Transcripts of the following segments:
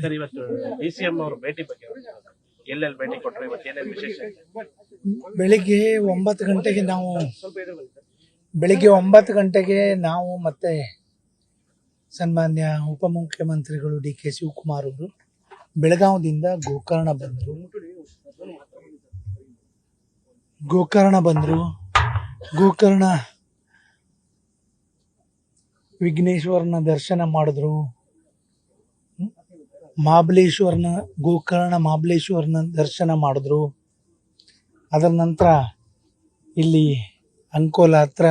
Sir, ಇವತ್ತು DCM ಅವರು ಭೇಟಿ ಬಗ್ಗೆ ಎಲ್ಲೆಲ್ಲಿ ಭೇಟಿ ಕೊಟ್ಟರು, ಇವತ್ತು ಏನೇನು ವಿಶೇಷ? ಬೆಳಿಗ್ಗೆ 9 ಗಂಟೆಗೆ ನಾವು ಮತ್ತೆ ಸನ್ಮಾನ್ಯ ಉಪಮುಖ್ಯಮಂತ್ರಿಗಳು DK ಶಿವಕುಮಾರ್ ಅವರು ಬೆಳಗಾವಿಯಿಂದ ಗೋಕರ್ಣ ಬಂದರು. ಗೋಕರ್ಣ ವಿಘ್ನೇಶ್ವರನ ದರ್ಶನ ಮಾಡಿದ್ರು. ಗೋಕರ್ಣ ಮಹಾಬಲೇಶ್ವರನ ದರ್ಶನ ಮಾಡಿದ್ರು. ಅದರ ನಂತರ ಇಲ್ಲಿ ಅಂಕೋಲ ಹತ್ರ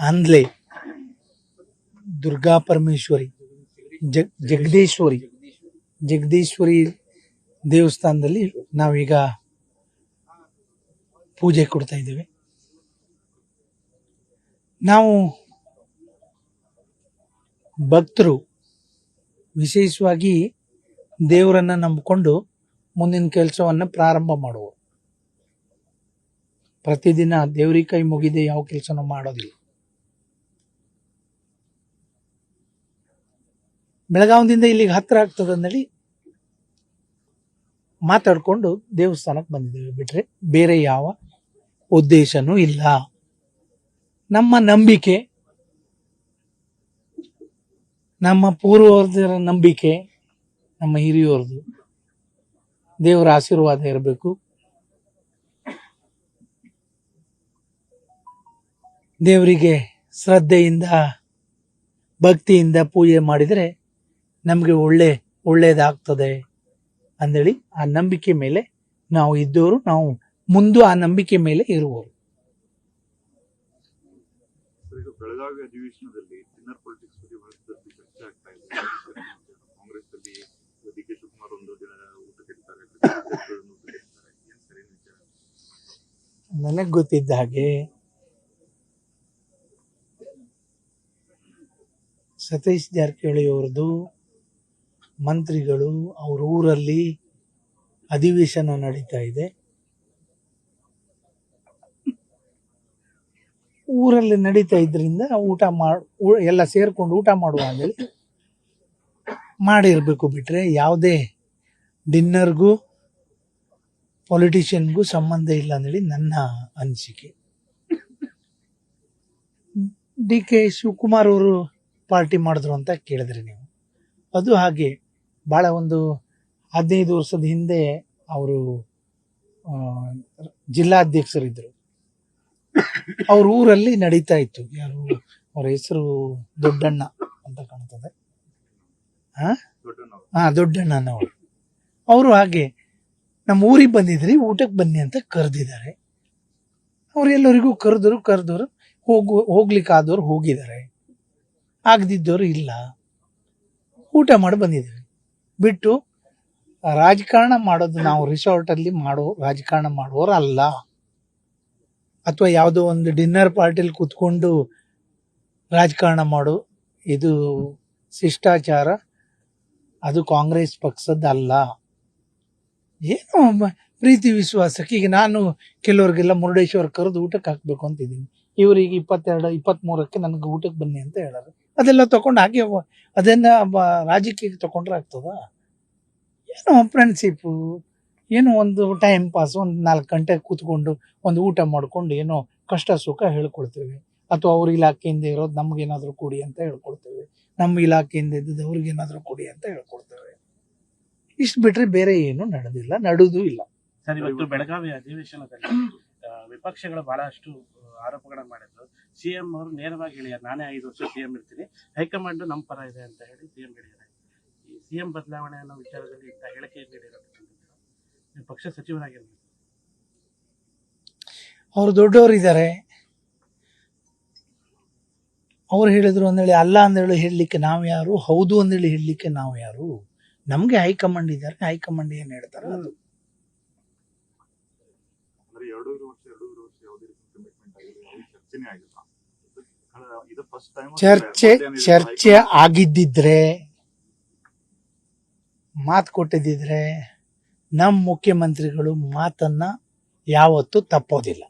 ಆಂಧ್ಲೆ ದುರ್ಗಾ ಪರಮೇಶ್ವರಿ ಜಗದೀಶ್ವರಿ ದೇವಸ್ಥಾನದಲ್ಲಿ ನಾವೀಗ ಪೂಜೆ ಕೊಡ್ತಾ ಇದ್ದೇವೆ. ನಾವು ಭಕ್ತರು ವಿಶೇಷವಾಗಿ ದೇವರನ್ನ ನಂಬಿಕೊಂಡು ಮುಂದಿನ ಕೆಲಸವನ್ನ ಪ್ರಾರಂಭ ಮಾಡುವರು. ಪ್ರತಿದಿನ ದೇವರಿಗೆ ಕೈ ಮುಗಿದೆ ಯಾವ ಕೆಲಸನೂ ಮಾಡೋದಿಲ್ಲ. ಬೆಳಗಾವಿಯಿಂದ ಇಲ್ಲಿಗೆ ಹತ್ರ ಆಗ್ತದೆ ಅಂದೇಳಿ ಮಾತಾಡ್ಕೊಂಡು ದೇವಸ್ಥಾನಕ್ಕೆ ಬಂದಿದ್ದೇವೆ, ಬಿಟ್ರೆ ಬೇರೆ ಯಾವ ಉದ್ದೇಶನೂ ಇಲ್ಲ. ನಮ್ಮ ನಂಬಿಕೆ, ನಮ್ಮ ಪೂರ್ವಜರ ನಂಬಿಕೆ, ನಮ್ಮ ಹಿರಿಯರದು ದೇವರ ಆಶೀರ್ವಾದ ಇರಬೇಕು. ದೇವರಿಗೆ ಶ್ರದ್ಧೆಯಿಂದ ಭಕ್ತಿಯಿಂದ ಪೂಜೆ ಮಾಡಿದರೆ ನಮಗೆ ಒಳ್ಳೇದಾಗ್ತದೆ ಅಂದೇಳಿ ಆ ನಂಬಿಕೆ ಮೇಲೆ ನಾವು ಇದ್ದವರು, ನಾವು ಮುಂದೆ ಆ ನಂಬಿಕೆ ಮೇಲೆ ಇರುವವರು. ಬೆಳಗಾವಿ ಅಧಿವೇಶನದಲ್ಲಿ ಇನ್ನರ್ ಪೊಲಿಟಿಕ್ಸ್ ಬಗ್ಗೆ ಬಹಳಷ್ಟು ಚರ್ಚೆ ಆಗ್ತಾ ಇದೆ. ಕಾಂಗ್ರೆಸ್ ಅಲ್ಲಿ DK ಶಿವಕುಮಾರ್ ಒಂದು ದಿನ ಊಟಕ್ಕೆ ನನಗೆ ಗೊತ್ತಿದ್ದ ಹಾಗೆ ಸತೀಶ್ ಜಾರಕಿಹೊಳಿ ಅವರದು ಮಂತ್ರಿಗಳು ಅವ್ರ ಊರಲ್ಲಿ ಅಧಿವೇಶನ ನಡೀತಾ ಇದೆ. ಊರಲ್ಲಿ ನಡೀತಾ ಇದ್ರಿಂದ ಎಲ್ಲ ಸೇರ್ಕೊಂಡು ಊಟ ಮಾಡುವ ಅಂದೇಳಿ ಮಾಡಿರ್ಬೇಕು, ಬಿಟ್ರೆ ಯಾವುದೇ ಡಿನ್ನರ್ಗೂ ಪೊಲಿಟಿಷಿಯನ್ಗೂ ಸಂಬಂಧ ಇಲ್ಲ ಅಂದೇಳಿ ನನ್ನ ಅನಿಸಿಕೆ. DK ಶಿವಕುಮಾರ್ ಅವರು ಪಾರ್ಟಿ ಮಾಡಿದ್ರು ಅಂತ ಕೇಳಿದ್ರಿ ನೀವು. ಅದು ಹಾಗೆ ಭಾಳ ಒಂದು 15 ವರ್ಷದ ಹಿಂದೆ ಅವರು ಜಿಲ್ಲಾಧ್ಯಕ್ಷರಿದ್ದರು. ಅವ್ರ ಊರಲ್ಲಿ ನಡೀತಾ ಇತ್ತು. ಯಾರು ಅವ್ರ ಹೆಸರು ದೊಡ್ಡಣ್ಣ ಅಂತ ಕಾಣ್ತದೆ. ದೊಡ್ಡಣ್ಣನವರು. ಅವರು ಹಾಗೆ ನಮ್ಮ ಊರಿಗೆ ಬಂದಿದ್ರಿ, ಊಟಕ್ಕೆ ಬನ್ನಿ ಅಂತ ಕರೆದಿದ್ದಾರೆ. ಅವ್ರು ಎಲ್ಲರಿಗೂ ಕರೆದವರು ಹೋಗ್ಲಿಕ್ಕಾದವ್ರು ಹೋಗಿದ್ದಾರೆ, ಆಗದಿದ್ದವರು ಇಲ್ಲ. ಊಟ ಮಾಡಿ ಬಂದಿದ್ದೀವಿ. ಬಿಟ್ಟು ರಾಜಕಾರಣ ಮಾಡೋದು, ನಾವು ರಿಸಾರ್ಟಲ್ಲಿ ರಾಜಕಾರಣ ಮಾಡೋರು ಅಲ್ಲ. ಅಥವಾ ಯಾವುದೋ ಒಂದು ಡಿನ್ನರ್ ಪಾರ್ಟಿಲಿ ಕೂತ್ಕೊಂಡು ರಾಜಕಾರಣ ಮಾಡು, ಇದು ಶಿಷ್ಟಾಚಾರ, ಅದು ಕಾಂಗ್ರೆಸ್ ಪಕ್ಷದಲ್ಲ. ಏನೋ ಪ್ರೀತಿ ವಿಶ್ವಾಸಕ್ಕೆ ಈಗ ನಾನು ಕೆಲವ್ರಿಗೆಲ್ಲ ಮುರುಡೇಶ್ವರ ಕರೆದು ಊಟಕ್ಕೆ ಹಾಕ್ಬೇಕು ಅಂತಿದ್ದೀನಿ. ಇವರಿಗೆ 22-23ಕ್ಕೆ ನನಗೆ ಊಟಕ್ಕೆ ಬನ್ನಿ ಅಂತ ಹೇಳೋರು. ಅದೆಲ್ಲ ತಗೊಂಡು ಹಾಗೆ ಅದನ್ನ ರಾಜಕೀಯಕ್ಕೆ ತಗೊಂಡ್ರೆ ಆಗ್ತದ? ಏನೋ ಫ್ರೆಂಡ್ಶಿಪ್ಪು, ಏನೋ ಒಂದು ಟೈಮ್ ಪಾಸ್, ಒಂದು 4 ಗಂಟೆ ಕೂತ್ಕೊಂಡು ಒಂದು ಊಟ ಮಾಡ್ಕೊಂಡು ಏನೋ ಕಷ್ಟ ಸುಖ ಹೇಳ್ಕೊಳ್ತೇವೆ. ಅಥವಾ ಅವ್ರ ಇಲಾಖೆಯಿಂದ ಇರೋದು ನಮ್ಗೇನಾದ್ರೂ ಕೊಡಿ ಅಂತ ಹೇಳ್ಕೊಳ್ತೇವೆ, ನಮ್ಮ ಇಲಾಖೆಯಿಂದ ಇದ್ದದ್ದು ಅವ್ರಿಗೇನಾದ್ರೂ ಕೊಡಿ ಅಂತ ಹೇಳ್ಕೊಳ್ತೇವೆ. ಇಷ್ಟು ಬಿಟ್ರೆ ಬೇರೆ ಏನು ನಡೆದೂ ಇಲ್ಲ. ಸರ್, ಇವತ್ತು ಬೆಳಗಾವಿ ಅಧಿವೇಶನದಲ್ಲಿ ವಿಪಕ್ಷಗಳು ಬಹಳಷ್ಟು ಆರೋಪಗಳನ್ನ ಮಾಡಿದ್ರು. CM ಅವರು ನೇರವಾಗಿ ಹೇಳಿದ್ದಾರೆ, ನಾನೇ 5 ವರ್ಷ CM ಇರ್ತೀನಿ, ಹೈಕಮಾಂಡ್ ನಮ್ಮ ಪರ ಇದೆ ಅಂತ ಹೇಳಿ CM ಹೇಳಿದ್ದಾರೆ. ಈ CM ಬದಲಾವಣೆ ಅನ್ನೋ ವಿಚಾರದಲ್ಲಿ ಇಂಥ ಹೇಳಿಕೆ ನೀಡಿರೋದು ಪಕ್ಷ ಸಚಿವರಾಗಿರ್ಬೇಕು. ಅವರು ದೊಡ್ಡವರಿದ್ದಾರೆ, ಅವ್ರು ಹೇಳಿದ್ರು ಅಂದೇಳಿ ಅಲ್ಲ ಅಂದೇಳಿ ಹೇಳಲಿಕ್ಕೆ ನಾವು ಯಾರು, ಹೌದು ಅಂದೇಳಿ ಹೇಳಲಿಕ್ಕೆ ನಾವು ಯಾರು? ನಮ್ಗೆ ಹೈಕಮಾಂಡ್ ಇದ್ದಾರೆ, ಹೈಕಮಾಂಡ್ ಏನ್ ಹೇಳ್ತಾರೆ ಅದು. ಚರ್ಚೆ ಆಗಿದ್ದಿದ್ರೆ, ಮಾತು ಕೊಟ್ಟಿದ್ದಿದ್ರೆ ನಮ್ಮ ಮುಖ್ಯಮಂತ್ರಿಗಳು ಮಾತನ್ನ ಯಾವತ್ತೂ ತಪ್ಪೋದಿಲ್ಲ.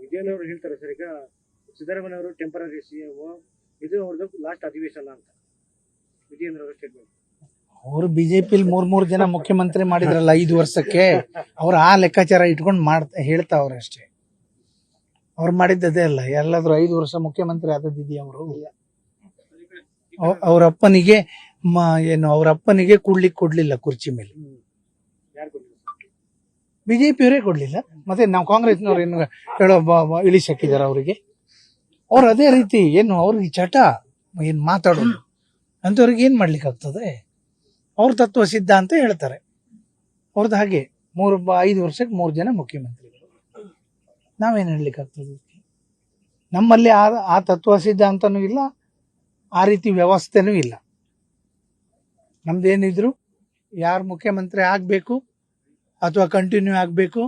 ವಿಜಯನ್ ಅವರು ಹೇಳ್ತಾರೆ ಸರ್, ಈಗ ಸಿದ್ದರಾಮಯ್ಯ ಅವರು ಟೆಂಪರರಿ CM, ಇದು ಅವ್ರದ್ದು ಲಾಸ್ಟ್ ಅಧಿವೇಶನ ಅಂತ ವಿಜಯೇಂದ್ರ ಅವರ ಸ್ಟೇಟ್ಮೆಂಟ್. ಅವರು ಬಿಜೆಪಿಲಿ ಮೂರ್ ಜನ ಮುಖ್ಯಮಂತ್ರಿ ಮಾಡಿದ್ರಲ್ಲ 5 ವರ್ಷಕ್ಕೆ, ಅವ್ರು ಆ ಲೆಕ್ಕಾಚಾರ ಇಟ್ಕೊಂಡು ಹೇಳ್ತಾವ್ರೆ ಅಷ್ಟೇ. ಅವ್ರು ಮಾಡಿದ್ದದೇ ಅಲ್ಲ, ಎಲ್ಲಾದ್ರೂ 5 ವರ್ಷ ಮುಖ್ಯಮಂತ್ರಿ ಆದದ್ದಿದೆಯಾ ಅವರು? ಅವ್ರ ಅಪ್ಪನಿಗೆ ಅವ್ರ ಅಪ್ಪನಿಗೆ ಕೊಡ್ಲಿಲ್ಲ ಕುರ್ಚಿ ಮೇಲೆ. ಯಾರು ಕೊಟ್ಟಿದ್ರು? ಬಿಜೆಪಿಯವರೇ ಕೊಡ್ಲಿಲ್ಲ, ಮತ್ತೆ ನಾವು ಕಾಂಗ್ರೆಸ್ನವ್ರು ಏನು ಇಳಿಸಿ ಹಾಕಿದಾರ ಅವರಿಗೆ? ಅವ್ರು ಅದೇ ರೀತಿ ಏನು ಅವ್ರಿಗೆ ಚಟ ಏನ್ ಮಾತಾಡೋದು ಅಂತವ್ರಿಗೆ ಏನ್ ಮಾಡ್ಲಿಕ್ಕೆ ಆಗ್ತದೆ? ಅವ್ರ ತತ್ವ ಸಿದ್ಧ ಅಂತ ಹೇಳ್ತಾರೆ. ಅವ್ರದ್ದು ಹಾಗೆ 5 ವರ್ಷಕ್ಕೆ 3 ಜನ ಮುಖ್ಯಮಂತ್ರಿಗಳು. ನಾವೇನ್ ಹೇಳ್ಲಿಕ್ಕೆ ಆಗ್ತದೆ? ನಮ್ಮಲ್ಲಿ ಆ ತತ್ವ ಸಿದ್ಧ ಅಂತಾನೂ ಇಲ್ಲ, ಆ ರೀತಿ ವ್ಯವಸ್ಥೆನೂ ಇಲ್ಲ. ನಮ್ದೇನಿದ್ರು ಯಾರು ಮುಖ್ಯಮಂತ್ರಿ ಆಗ್ಬೇಕು ಅಥವಾ ಕಂಟಿನ್ಯೂ ಆಗ್ಬೇಕು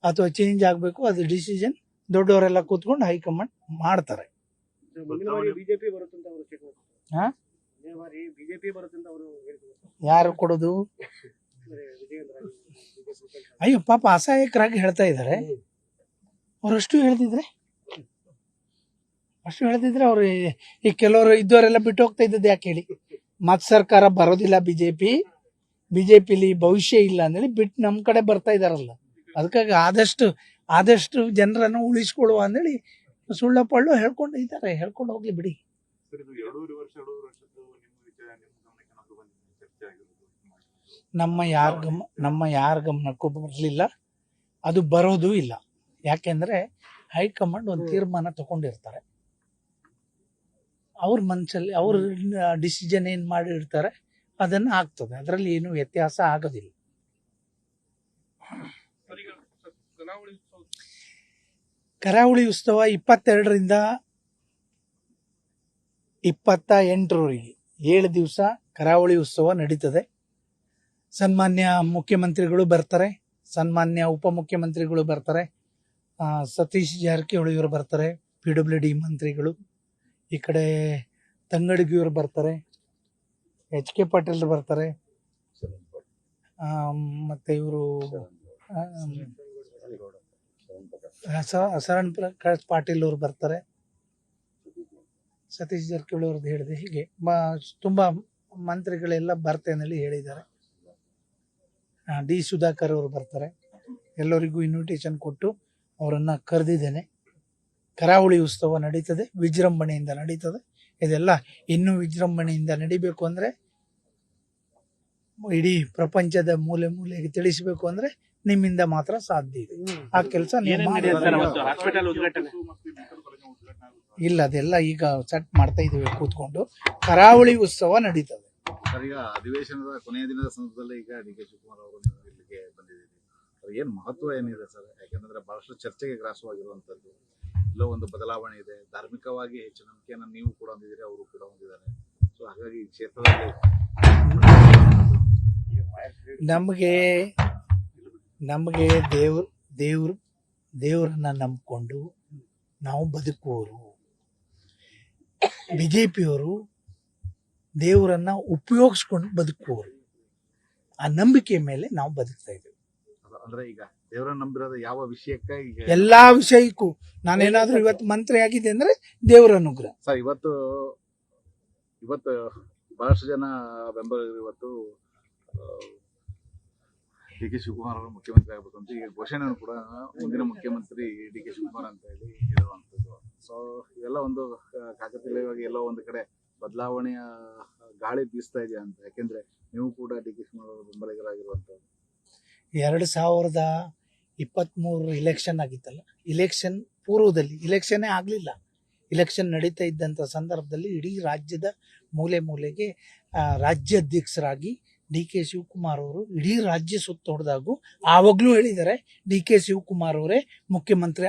ಅಥವಾ ಚೇಂಜ್ ಆಗ್ಬೇಕು, ಅದು ಡಿಸಿಷನ್ ದೊಡ್ಡವರೆಲ್ಲ ಕೂತ್ಕೊಂಡು ಹೈಕಮಾಂಡ್ ಮಾಡ್ತಾರೆ. ಮುಂದಿನ ಬಾರಿ ಬಿಜೆಪಿ ಬರುತ್ತೆ ಅಂತ ಅವರು ಸ್ಟೇಟ್ಮೆಂಟ್. ಹಾ? ಮುಂದಿನ ಬಾರಿ ಬಿಜೆಪಿ ಬರುತ್ತೆ ಅಂತ ಅವರು ಹೇಳಿದ್ರು. ಯಾರು ಕೊಡೋದು? ವಿಜಯೇಂದ್ರ ಅಯ್ಯೋ ಪಾಪ, ಅಸಹಾಯಕರಾಗಿ ಹೇಳ್ತಾ ಇದ್ದಾರೆ. ಅವ್ರಷ್ಟು ಹೇಳ್ತಿದ್ರೆ ಅವ್ರು ಈ ಕೆಲವರು ಇದ್ದವರೆಲ್ಲ ಬಿಟ್ಟು ಹೋಗ್ತಾ ಇದ್ದದ್ದು ಯಾಕೆ ಹೇಳಿ? ಮತ್ ಸರ್ಕಾರ ಬರೋದಿಲ್ಲ, ಬಿಜೆಪಿಲಿ ಭವಿಷ್ಯ ಇಲ್ಲ ಅಂದೇಳಿ ಬಿಟ್ಟು ನಮ್ ಕಡೆ ಬರ್ತಾ ಇದಾರಲ್ಲ. ಅದಕ್ಕಾಗಿ ಆದಷ್ಟು ಜನರನ್ನು ಉಳಿಸ್ಕೊಳ್ಳುವ ಅಂದೇಳಿ ಸುಳ್ಳ ಪಳ್ಳು ಹೇಳ್ಕೊಂಡು ಹೋಗ್ಲಿ ಬಿಡಿ. ಸರ್, ಇದು 2.5 ವರ್ಷದ್ದು ನಿಮ್ಮ ವಿಚಾರ ನಿಮ್ಮ ಗಮನಕ್ಕೆ ಏನಾದ್ರು ಬಂದಿದೆ? ಚರ್ಚೆ ಆಗಿರೋದು ನಮ್ಮ ಯಾರ ಗಮನಕ್ಕೂ ಬರಲಿಲ್ಲ, ಅದು ಬರೋದು ಇಲ್ಲ. ಯಾಕೆಂದ್ರೆ ಹೈಕಮಾಂಡ್ ಒಂದು ತೀರ್ಮಾನ ತಗೊಂಡಿರ್ತಾರೆ. ಅವ್ರ ಮನಸ್ಸಲ್ಲಿ ಅವ್ರ ಡಿಸಿಷನ್ ಏನ್ ಮಾಡಿರ್ತಾರೆ ಅದನ್ನ ಆಗ್ತದೆ. ಅದರಲ್ಲಿ ಏನು ವ್ಯತ್ಯಾಸ ಆಗೋದಿಲ್ಲ. ಕರಾವಳಿ ಉತ್ಸವ 22ರಿಂದ 28ರವರೆಗೆ 7 ದಿವಸ ಕರಾವಳಿ ಉತ್ಸವ ನಡೀತದೆ. ಸನ್ಮಾನ್ಯ ಮುಖ್ಯಮಂತ್ರಿಗಳು ಬರ್ತಾರೆ, ಸನ್ಮಾನ್ಯ ಉಪಮುಖ್ಯಮಂತ್ರಿಗಳು ಬರ್ತಾರೆ, ಸತೀಶ್ ಜಾರಕಿಹೊಳಿ ಅವರು ಬರ್ತಾರೆ, PWD ಮಂತ್ರಿಗಳು, ಈ ಕಡೆ ತಂಗಡಗಿಯವರು ಬರ್ತಾರೆ, HK ಪಾಟೀಲ್ ಬರ್ತಾರೆ, ಮತ್ತೆ ಇವರು ಶರಣ್ ಪ್ರಕಾಶ್ ಪಾಟೀಲ್ ಅವರು ಬರ್ತಾರೆ, ಸತೀಶ್ ಜಾರಕಿಹೊಳಿ ಅವ್ರದ್ದು ಹೇಳಿದೆ. ಹೀಗೆ ತುಂಬಾ ಮಂತ್ರಿಗಳೆಲ್ಲ ಬರ್ತೇನೆ ಹೇಳಿದ್ದಾರೆ. D ಸುಧಾಕರ್ ಅವರು ಬರ್ತಾರೆ. ಎಲ್ಲರಿಗೂ ಇನ್ವಿಟೇಷನ್ ಕೊಟ್ಟು ಅವರನ್ನ ಕರೆದಿದ್ದೇನೆ. ಕರಾವಳಿ ಉತ್ಸವ ನಡೀತದೆ, ವಿಜೃಂಭಣೆಯಿಂದ ನಡೀತದೆ. ಇದೆಲ್ಲ ಇನ್ನೂ ವಿಜೃಂಭಣೆಯಿಂದ ನಡಿಬೇಕು ಅಂದ್ರೆ, ಇಡೀ ಪ್ರಪಂಚದ ಮೂಲೆಗೆ ತಿಳಿಸಬೇಕು ಅಂದ್ರೆ ನಿಮ್ಮಿಂದ ಮಾತ್ರ ಸಾಧ್ಯ ಇದೆ. ಆ ಕೆಲಸ ಹಾಸ್ಪಿಟಲ್ ಉದ್ಘಾಟನೆ ಇಲ್ಲ, ಅದೆಲ್ಲ ಈಗ ಸೆಟ್ ಮಾಡ್ತಾ ಇದೀವಿ ಕೂತ್ಕೊಂಡು. ಕರಾವಳಿ ಉತ್ಸವ ನಡೀತದೆ. ಸರ್, ಈಗ ಅಧಿವೇಶನದ ಕೊನೆಯ ದಿನದ ಸಂದರ್ಭದಲ್ಲಿ ಈಗ DK ಶಿವಕುಮಾರ್ ಅವರು ಇಲ್ಲಿಗೆ ಬಂದಿದ್ದೀರಿ. ಏನ್ ಮಹತ್ವ ಏನಿದೆ ಸರ್? ಯಾಕಂದ್ರೆ ಬಹಳಷ್ಟು ಚರ್ಚೆಗೆ ಗ್ರಾಸವಾಗಿರುವಂತದ್ದು. ಎಲ್ಲೋ ಒಂದು ಬದಲಾವಣೆ ಇದೆ, ಧಾರ್ಮಿಕವಾಗಿ ಹೆಚ್ಚು ನಂಬಿಕೆಯನ್ನು ನೀವು ಕೂಡ ಹೊಂದಿದ್ದೀರಿ, ಅವರು ಕೂಡ ಹೊಂದಿದ್ದಾರೆ. ಸೊ ಹಾಗಾಗಿ ಈ ಕ್ಷೇತ್ರದಲ್ಲಿ ನಮಗೆ ದೇವರನ್ನ ನಂಬಿಕೊಂಡು ನಾವು ಬದುಕುವವರು. ಬಿಜೆಪಿಯವರು ದೇವರನ್ನ ಉಪಯೋಗಿಸ್ಕೊಂಡು ಬದುಕುವವರು. ಆ ನಂಬಿಕೆ ಮೇಲೆ ನಾವು ಬದುಕ್ತಾ ಇದ್ದೇವೆ. ಅಂದ್ರೆ ಈಗ ದೇವರನ್ನ ನಂಬಿರೋದು ಯಾವ ವಿಷಯಕ್ಕೆ? ಈಗ ಎಲ್ಲಾ ವಿಷಯಕ್ಕೂ ನಾನೇನಾದ್ರೂ ಇವತ್ತು ಮಂತ್ರಿ ಆಗಿದೆ ಅಂದ್ರೆ ದೇವರ ಅನುಗ್ರಹ. ಸರ್, ಇವತ್ತು ಬಹಳಷ್ಟು ಜನ ಬೆಂಬಲಿಗರು ಇವತ್ತು DK ಶಿವಕುಮಾರ್ ಅವರು ಮುಖ್ಯಮಂತ್ರಿ ಆಗಬೇಕು ಅಂತ ಈಗ ಘೋಷಣೆಯನ್ನು ಕೂಡ ಮುಂದಿನ ಮುಖ್ಯಮಂತ್ರಿ DK ಶಿವಕುಮಾರ್ ಅಂತ ಹೇಳಿ ಹೇಳುವಂಥದ್ದು. ಸೊ ಇವೆಲ್ಲ ಒಂದು ಕಾಕತಾಳೀಯವಾಗಿ ಎಲ್ಲೋ ಒಂದು ಕಡೆ ಬದಲಾವಣೆಯ ಗಾಳಿ ಬೀಸ್ತಾ ಇದೆಯಾ ಅಂತ? ಯಾಕೆಂದ್ರೆ ನೀವು ಕೂಡ DK ಶಿವಕುಮಾರ್ ಅವರು ಬೆಂಬಲಿಗರಾಗಿರುವಂಥದ್ದು. 2023 ಇಲೆಕ್ಷನ್ ಆಗಿತ್ತಲ್ಲ, ಇಲೆಕ್ಷನ್ ಪೂರ್ವದಲ್ಲಿ ಇಲೆಕ್ಷನ್ನೇ ಆಗ್ಲಿಲ್ಲ. ಇಲೆಕ್ಷನ್ ನಡೀತಾ ಇದ್ದಂತ ಸಂದರ್ಭದಲ್ಲಿ ಇಡೀ ರಾಜ್ಯದ ಮೂಲೆಗೆ ರಾಜ್ಯಾಧ್ಯಕ್ಷರಾಗಿ DK ಶಿವಕುಮಾರ್ ಅವರು ಇಡೀ ರಾಜ್ಯ ಸುತ್ತೋಡ್ದಾಗೂ ಆವಾಗ್ಲೂ ಹೇಳಿದ್ದಾರೆ DK ಶಿವಕುಮಾರ್ ಅವರೇ ಮುಖ್ಯಮಂತ್ರಿ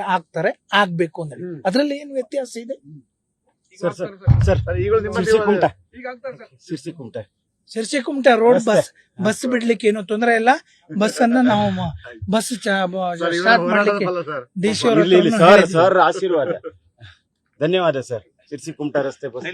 ಆಗ್ಬೇಕು ಅಂದ್ರೆ. ಅದ್ರಲ್ಲಿ ಏನು ವ್ಯತ್ಯಾಸ ಇದೆ? ಸಿರ್ಸಿಕುಮಟ ರೋಡ್ ಬಸ್ ಬಿಡ್ಲಿಕ್ಕೆ ಏನು ತೊಂದರೆ ಇಲ್ಲ. ಬಸ್ ಅನ್ನ ನಾವು ಸ್ಟಾರ್ಟ್ ಮಾಡ್ಲಿಕ್ಕೆ DC ಸರ್ ಆಶೀರ್ವಾದ. ಧನ್ಯವಾದ ಸರ್. ಸಿರ್ಸಿಕುಮಟ ರಸ್ತೆ ಬಸ್